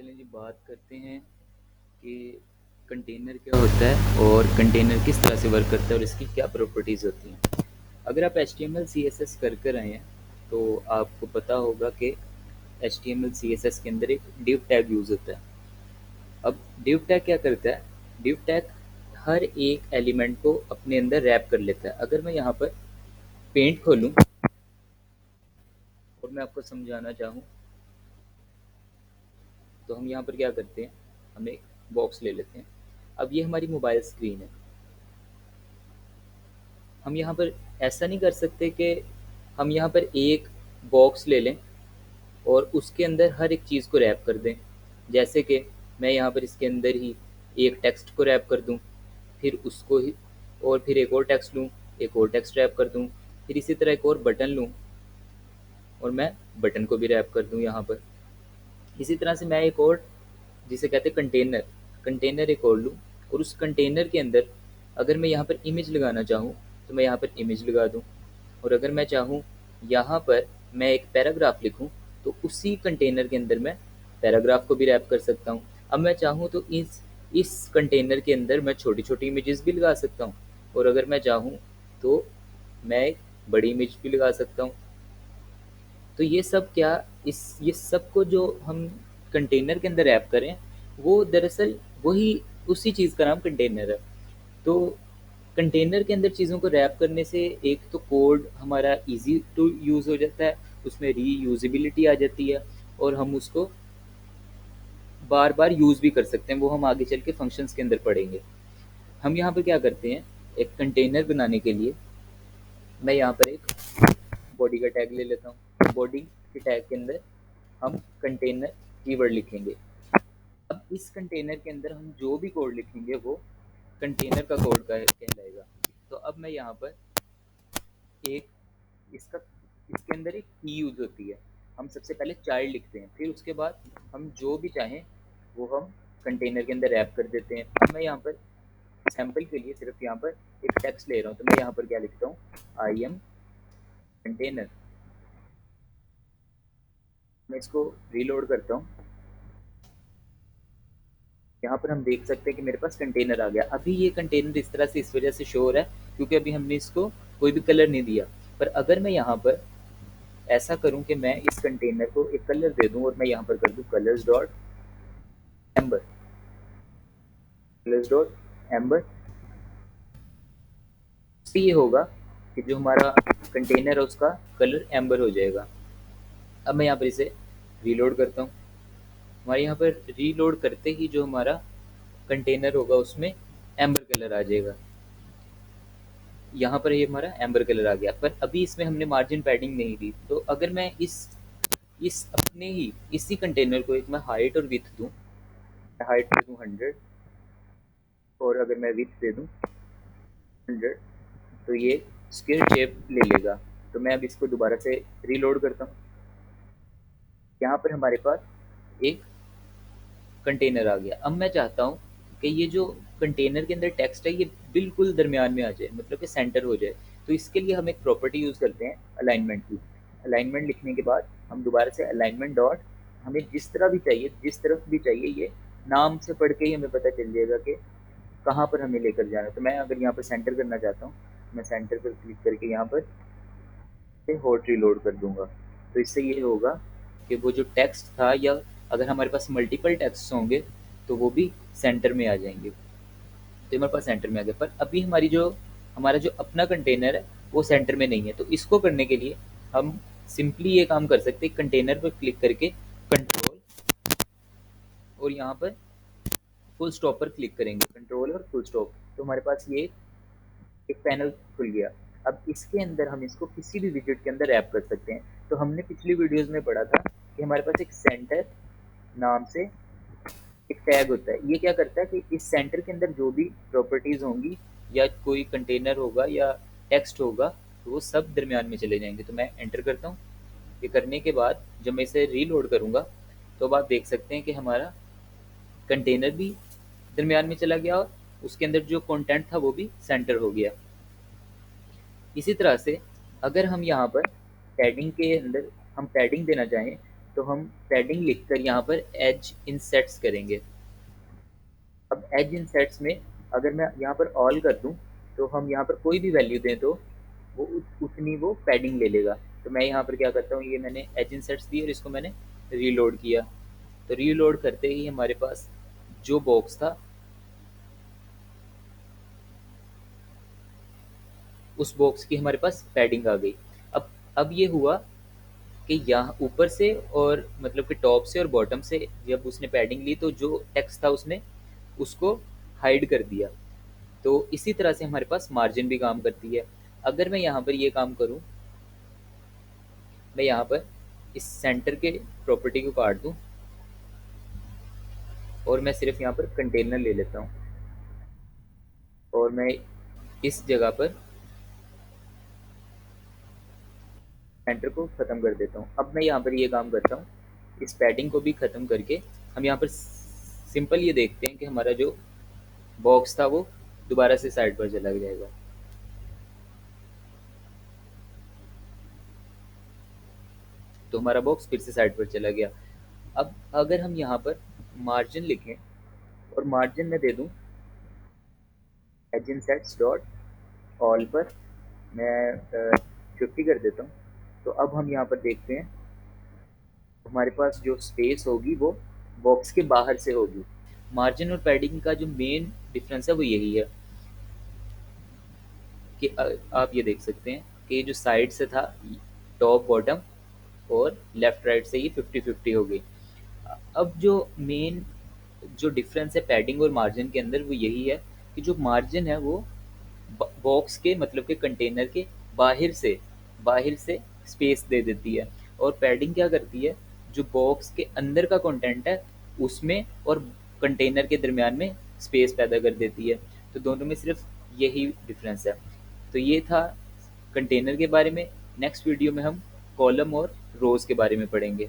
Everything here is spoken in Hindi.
चलिए जी बात करते हैं कि कंटेनर क्या होता है और कंटेनर किस तरह से वर्क करता है और इसकी क्या प्रॉपर्टीज़ होती हैं। अगर आप HTML CSS कर रहे हैं तो आपको पता होगा कि HTML CSS के अंदर एक div टैग यूज़ होता है। अब div टैग क्या करता है? div टैग हर एक एलिमेंट को अपने अंदर रैप कर लेता है। अगर मैं यहाँ पर पेंट खोलूँ और मैं आपको समझाना चाहूँ तो हम यहाँ पर क्या करते हैं, हम एक बॉक्स ले लेते हैं। अब ये हमारी मोबाइल स्क्रीन है। हम यहाँ पर ऐसा नहीं कर सकते कि हम यहाँ पर एक बॉक्स ले लें और उसके अंदर हर एक चीज़ को रैप कर दें। जैसे कि मैं यहाँ पर इसके अंदर ही एक टेक्स्ट को रैप कर दूँ, फिर उसको ही और फिर एक और टेक्स्ट लूँ, एक और टेक्स्ट रैप कर दूँ, फिर इसी तरह एक और बटन लूँ और मैं बटन को भी रैप कर दूँ यहाँ पर। इसी तरह से मैं एक और जिसे कहते हैं कंटेनर, कंटेनर एक और लूँ और उस कंटेनर के अंदर अगर मैं यहाँ पर इमेज लगाना चाहूँ तो मैं यहाँ पर इमेज लगा दूँ, और अगर मैं चाहूँ यहाँ पर मैं एक पैराग्राफ लिखूँ तो उसी कंटेनर के अंदर मैं पैराग्राफ को भी रैप कर सकता हूँ। अब मैं चाहूँ तो इस कंटेनर के अंदर मैं छोटी छोटी इमेजेस भी लगा सकता हूँ, और अगर मैं चाहूँ तो मैं एक बड़ी इमेज भी लगा सकता हूँ। तो ये सब क्या, इस ये सब को जो हम कंटेनर के अंदर रैप करें वो दरअसल वही उसी चीज़ का नाम कंटेनर है। तो कंटेनर के अंदर चीज़ों को रैप करने से एक तो कोड हमारा इजी टू यूज़ हो जाता है, उसमें रीयूजेबिलिटी आ जाती है और हम उसको बार बार यूज़ भी कर सकते हैं। वो हम आगे चल के फंक्शंस के अंदर पढ़ेंगे। हम यहाँ पर क्या करते हैं, एक कंटेनर बनाने के लिए मैं यहाँ पर एक बॉडी का टैग ले लेता हूँ। बॉडी के टैग के अंदर हम कंटेनर कीवर्ड लिखेंगे। अब इस कंटेनर के अंदर हम जो भी कोड लिखेंगे वो कंटेनर का कोड कहलाएगा। तो अब मैं यहाँ पर एक इसका इसके अंदर एक की यूज होती है। हम सबसे पहले चाइल्ड लिखते हैं, फिर उसके बाद हम जो भी चाहें वो हम कंटेनर के अंदर रैप कर देते हैं। अब मैं यहाँ पर सैम्पल के लिए सिर्फ यहाँ पर एक टेक्स्ट ले रहा हूँ, तो मैं यहाँ पर क्या लिखता हूँ, आई एम कंटेनर। मैं इसको रीलोड करता हूँ। यहाँ पर हम देख सकते हैं कि मेरे पास कंटेनर आ गया। अभी ये कंटेनर इस तरह से इस वजह से शो हो रहा है क्योंकि अभी हमने इसको कोई भी कलर नहीं दिया। पर अगर मैं यहाँ पर ऐसा करूँ कि मैं इस कंटेनर को एक कलर दे दूँ और मैं यहाँ पर कर दूँ colours dot amber, colours dot amber, इससे ये होगा कि जो हमारा कंटेनर है उसका कलर एम्बर हो जाएगा। अब मैं यहाँ पर इसे रीलोड करता हूँ। हमारे यहाँ पर रीलोड करते ही जो हमारा कंटेनर होगा उसमें एम्बर कलर आ जाएगा। यहाँ पर ये हमारा एम्बर कलर आ गया, पर अभी इसमें हमने मार्जिन पैडिंग नहीं दी। तो अगर मैं इस अपने ही इसी कंटेनर को एक मैं हाइट और विथ दूँ, हाइट दे दूँ 100 और अगर मैं विथ दे दूँ 100, तो ये स्क्वायर शेप ले लेगा। तो मैं अब इसको दोबारा से रीलोड करता हूँ। यहाँ पर हमारे पास एक कंटेनर आ गया। अब मैं चाहता हूँ कि ये जो कंटेनर के अंदर टेक्स्ट है ये बिल्कुल दरमियान में आ जाए, मतलब कि सेंटर हो जाए। तो इसके लिए हम एक प्रॉपर्टी यूज़ करते हैं अलाइनमेंट की। अलाइनमेंट लिखने के बाद हम दोबारा से अलाइनमेंट डॉट, हमें जिस तरह भी चाहिए, जिस तरफ भी चाहिए, ये नाम से पढ़ के ही हमें पता चल जाएगा कि कहाँ पर हमें लेकर जाना है। तो मैं अगर यहाँ पर सेंटर करना चाहता हूँ, मैं सेंटर पर क्लिक करके यहाँ पर से हॉट रीलोड कर दूंगा। तो इससे ये होगा कि वो जो टेक्स्ट था, या अगर हमारे पास मल्टीपल टेक्स्ट होंगे तो वो भी सेंटर में आ जाएंगे। तो हमारे पास सेंटर में आ गया, पर अभी हमारा जो अपना कंटेनर है वो सेंटर में नहीं है। तो इसको करने के लिए हम सिंपली ये काम कर सकते हैं, कंटेनर पर क्लिक करके कंट्रोल और यहाँ पर फुल स्टॉप पर क्लिक करेंगे, कंट्रोल और फुल स्टॉप, तो हमारे पास ये एक पैनल खुल गया। अब इसके अंदर हम इसको किसी भी विजेट के अंदर रैप कर सकते हैं। तो हमने पिछली वीडियोस में पढ़ा था कि हमारे पास एक सेंटर नाम से एक टैग होता है। ये क्या करता है कि इस सेंटर के अंदर जो भी प्रॉपर्टीज होंगी या कोई कंटेनर होगा या टेक्स्ट होगा तो वो सब दरमियान में चले जाएंगे। तो मैं एंटर करता हूँ। ये करने के बाद जब मैं इसे रीलोड करूँगा तो अब आप देख सकते हैं कि हमारा कंटेनर भी दरमियान में चला गया और उसके अंदर जो कंटेंट था वो भी सेंटर हो गया। इसी तरह से अगर हम यहाँ पर पैडिंग के अंदर हम पैडिंग देना चाहें तो हम पैडिंग लिखकर यहाँ पर एज इंसेट्स करेंगे। अब एज इंसेट्स में अगर मैं यहाँ पर ऑल कर दूँ तो हम यहाँ पर कोई भी वैल्यू दें तो वो उतनी वो पैडिंग ले लेगा। तो मैं यहाँ पर क्या करता हूँ, ये मैंने एज इंसेट्स दी और इसको मैंने रीलोड किया। तो रीलोड करते ही हमारे पास जो बॉक्स था उस बॉक्स की हमारे पास पैडिंग आ गई। अब ये हुआ कि यहाँ ऊपर से और मतलब कि टॉप से और बॉटम से जब उसने पैडिंग ली तो जो टेक्स्ट था उसने उसको हाइड कर दिया। तो इसी तरह से हमारे पास मार्जिन भी काम करती है। अगर मैं यहाँ पर ये काम करूँ, मैं यहाँ पर इस सेंटर के प्रॉपर्टी को काट दूँ और मैं सिर्फ यहाँ पर कंटेनर ले लेता हूँ और मैं इस जगह पर सेंटर को ख़त्म कर देता हूँ। अब मैं यहाँ पर ये काम करता हूँ, इस पैडिंग को भी ख़त्म करके हम यहाँ पर सिंपल ये देखते हैं कि हमारा जो बॉक्स था वो दोबारा से साइड पर चला जाएगा। तो हमारा बॉक्स फिर से साइड पर चला गया। अब अगर हम यहाँ पर मार्जिन लिखें और मार्जिन में दे दूँ एजिन सेट्स डॉट ऑल पर मैं 50 कर देता हूँ। तो अब हम यहाँ पर देखते हैं हमारे पास जो स्पेस होगी वो बॉक्स के बाहर से होगी। मार्जिन और पैडिंग का जो मेन डिफरेंस है वो यही है कि आप ये देख सकते हैं कि ये जो साइड से था टॉप बॉटम और लेफ्ट राइट से ये 50-50 हो गई। अब जो मेन जो डिफरेंस है पैडिंग और मार्जिन के अंदर वो यही है कि जो मार्जिन है वो बॉक्स के मतलब के कंटेनर के बाहर से स्पेस दे देती है और पैडिंग क्या करती है, जो बॉक्स के अंदर का कंटेंट है उसमें और कंटेनर के दरमियान में स्पेस पैदा कर देती है। तो दोनों में सिर्फ यही डिफरेंस है। तो ये था कंटेनर के बारे में। नेक्स्ट वीडियो में हम कॉलम और रोज़ के बारे में पढ़ेंगे।